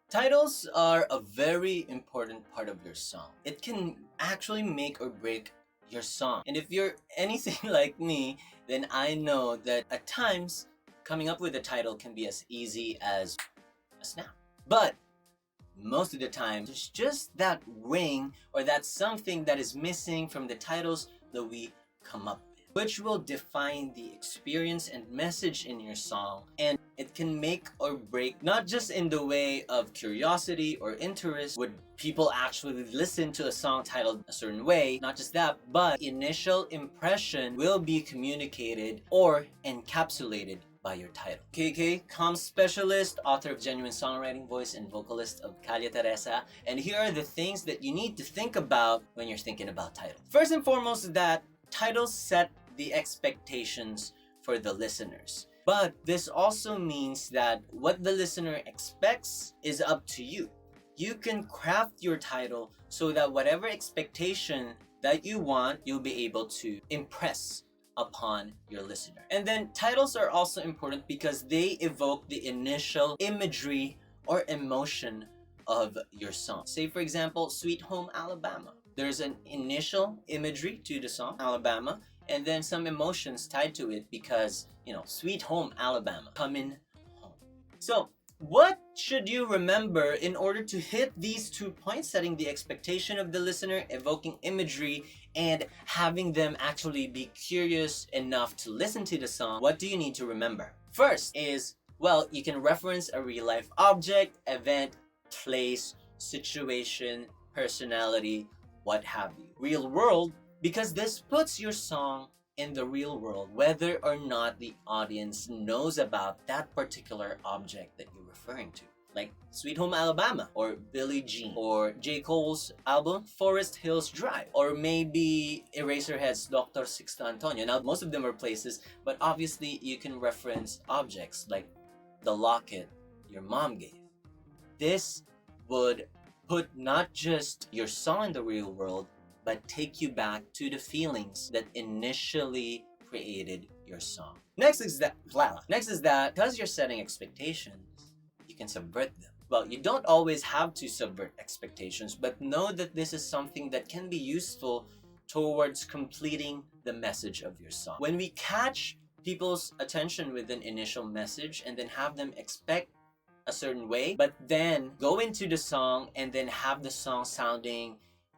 Titles are a very important part of your song. It can actually make or break your song. And if you're anything like me, then I know that at times coming up with a title can be as easy as a snap. But most of the time, there's just that ring or that something that is missing from the titles that we come up with, which will define the experience and message in your song. And it can make or break, not just in the way of curiosity or interest. Would people actually listen to a song titled a certain way? Not just that, but initial impression will be communicated or encapsulated by your title. KK, comms specialist, author of Genuine Songwriting Voice, and vocalist of Calle Teresa. And here are the things that you need to think about when you're thinking about titles. First and foremost is that titles set the expectations for the listeners. But this also means that what the listener expects is up to you. You can craft your title so that whatever expectation that you want, you'll be able to impress upon your listener. And then titles are also important because they evoke the initial imagery or emotion of your song. Say for example, Sweet Home Alabama. There's an initial imagery to the song, Alabama, and then some emotions tied to it because, Sweet Home Alabama, coming home. So what should you remember in order to hit these 2 points, setting the expectation of the listener, evoking imagery, and having them actually be curious enough to listen to the song? What do you need to remember? First is, you can reference a real life object, event, place, situation, personality, what have you. Real world, because this puts your song in the real world, whether or not the audience knows about that particular object that you're referring to. Like Sweet Home Alabama, or Billie Jean, or J. Cole's album Forest Hills Drive, or maybe Eraserhead's Dr. Sixto Antonio. Now, most of them are places, but obviously you can reference objects like the locket your mom gave. This would put not just your song in the real world, but take you back to the feelings that initially created your song. Next is that because you're setting expectations, you can subvert them. Well, you don't always have to subvert expectations, but know that this is something that can be useful towards completing the message of your song. When we catch people's attention with an initial message and then have them expect a certain way, but then go into the song and then have the song sounding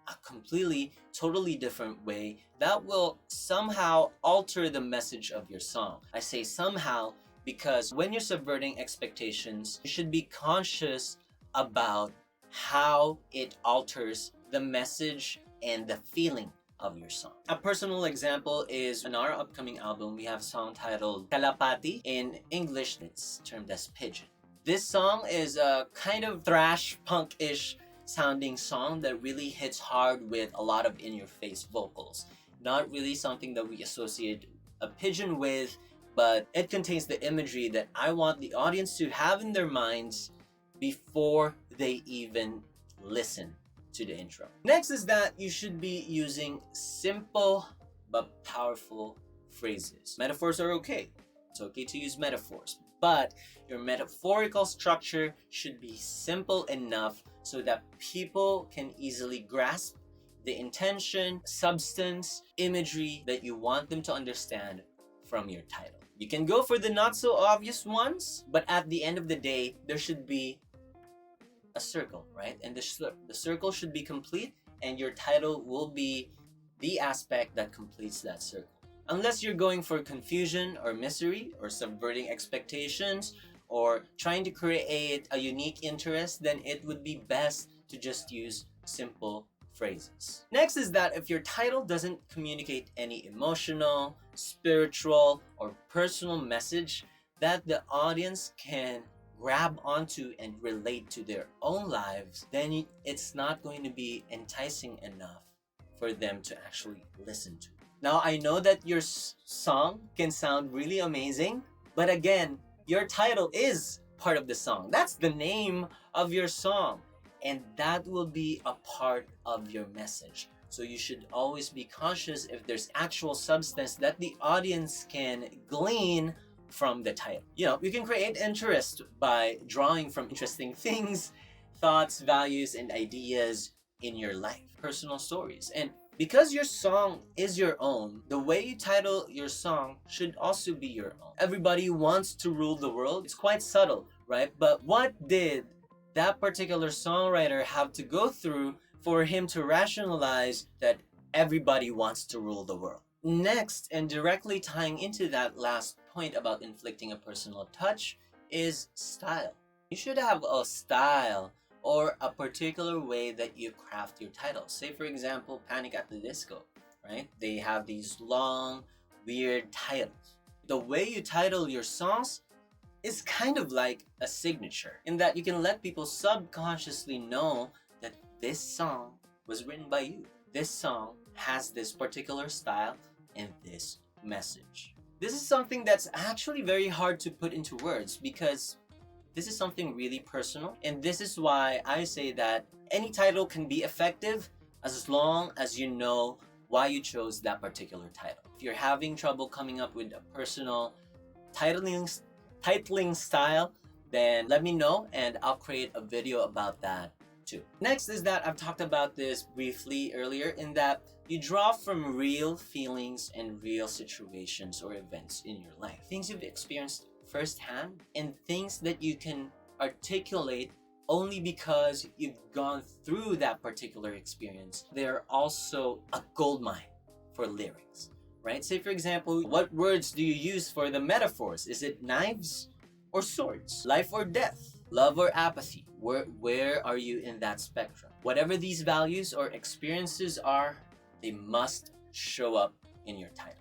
a completely, totally different way, that will somehow alter the message of your song. I say somehow because when you're subverting expectations, you should be conscious about how it alters the message and the feeling of your song. A personal example is in our upcoming album, we have a song titled Kalapati. In English, it's termed as pigeon. This song is a kind of thrash punk-ish sounding song that really hits hard with a lot of in-your-face vocals. Not really something that we associate a pigeon with, but it contains the imagery that I want the audience to have in their minds before they even listen to the intro. Next is that you should be using simple but powerful phrases. Metaphors are okay. It's okay to use metaphors, but your metaphorical structure should be simple enough so that people can easily grasp the intention, substance, imagery that you want them to understand from your title. You can go for the not so obvious ones, but at the end of the day, there should be a circle, right? And the circle should be complete, and your title will be the aspect that completes that circle. Unless you're going for confusion or mystery or subverting expectations or trying to create a unique interest, then it would be best to just use simple phrases. Next is that if your title doesn't communicate any emotional, spiritual, or personal message that the audience can grab onto and relate to their own lives, then it's not going to be enticing enough for them to actually listen to. Now, I know that your song can sound really amazing, but again, your title is part of the song. That's the name of your song, and that will be a part of your message. So you should always be conscious if there's actual substance that the audience can glean from the title. You can create interest by drawing from interesting things thoughts, values, and ideas in your life, personal stories. And because your song is your own, the way you title your song should also be your own. Everybody wants to rule the world. It's quite subtle, right? But what did that particular songwriter have to go through for him to rationalize that everybody wants to rule the world? Next, and directly tying into that last point about inflicting a personal touch, is style. You should have a style or a particular way that you craft your titles. Say for example, Panic at the Disco, right? They have these long, weird titles. The way you title your songs is kind of like a signature in that you can let people subconsciously know that this song was written by you. This song has this particular style and this message. This is something that's actually very hard to put into words because this is something really personal, and this is why I say that any title can be effective as long as you know why you chose that particular title. If you're having trouble coming up with a personal titling style, then let me know and I'll create a video about that too. Next is that I've talked about this briefly earlier, in that you draw from real feelings and real situations or events in your life. Things you've experienced firsthand and things that you can articulate only because you've gone through that particular experience. They're also a goldmine for lyrics, right? Say for example, what words do you use for the metaphors? Is it knives or swords? Life or death? Love or apathy? Where are you in that spectrum? Whatever these values or experiences are, they must show up in your title.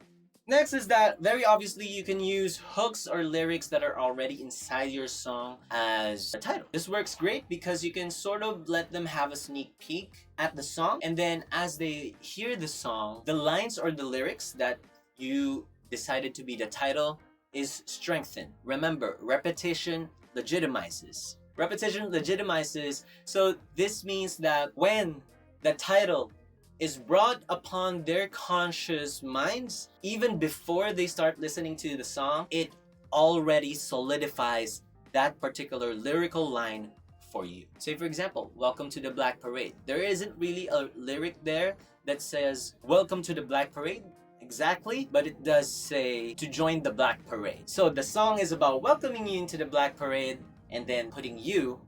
Next is that very obviously you can use hooks or lyrics that are already inside your song as a title. This works great because you can sort of let them have a sneak peek at the song, and then as they hear the song, the lines or the lyrics that you decided to be the title is strengthened. Remember, repetition legitimizes. Repetition legitimizes, so this means that when the title is brought upon their conscious minds, even before they start listening to the song, it already solidifies that particular lyrical line for you. Say for example, Welcome to the Black Parade. There isn't really a lyric there that says Welcome to the Black Parade exactly, but it does say to join the Black Parade. So the song is about welcoming you into the Black Parade and then putting you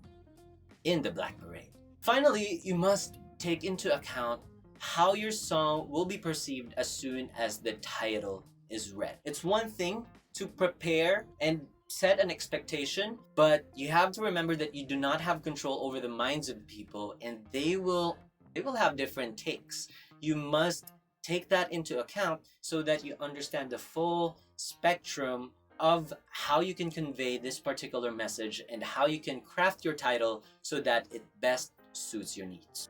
in the Black Parade. Finally, you must take into account how your song will be perceived as soon as the title is read. It's one thing to prepare and set an expectation, but you have to remember that you do not have control over the minds of people, and they will have different takes. You must take that into account so that you understand the full spectrum of how you can convey this particular message and how you can craft your title so that it best suits your needs.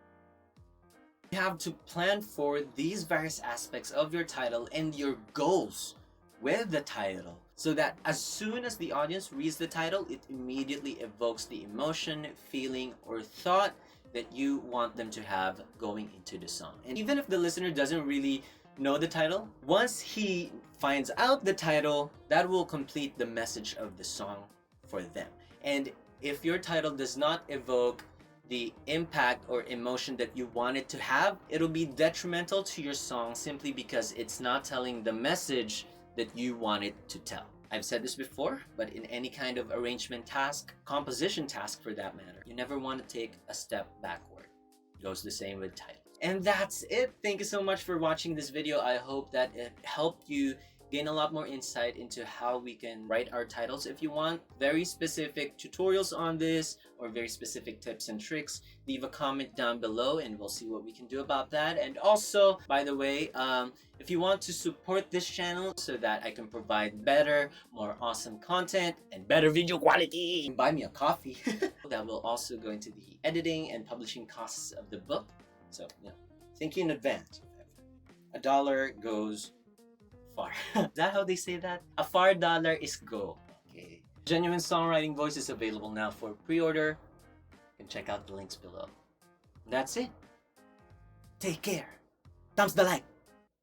You have to plan for these various aspects of your title and your goals with the title so that as soon as the audience reads the title, it immediately evokes the emotion, feeling, or thought that you want them to have going into the song. And even if the listener doesn't really know the title, once he finds out the title, that will complete the message of the song for them. And if your title does not evoke the impact or emotion that you want it to have, it'll be detrimental to your song simply because it's not telling the message that you want it to tell. I've said this before, but in any kind of arrangement task, composition task for that matter, you never want to take a step backward. It goes the same with titles. And that's it. Thank you so much for watching this video. I hope that it helped you gain a lot more insight into how we can write our titles. If you want very specific tutorials on this or very specific tips and tricks, leave a comment down below and we'll see what we can do about that. And also, by the way, if you want to support this channel so that I can provide better, more awesome content and better video quality, buy me a coffee. That will also go into the editing and publishing costs of the book. So, thank you in advance. $1 goes far. Is that how they say that? A far dollar is go. Okay. Genuine Songwriting Voice is available now for pre-order. You can check out the links below. That's it. Take care. Thumbs the like.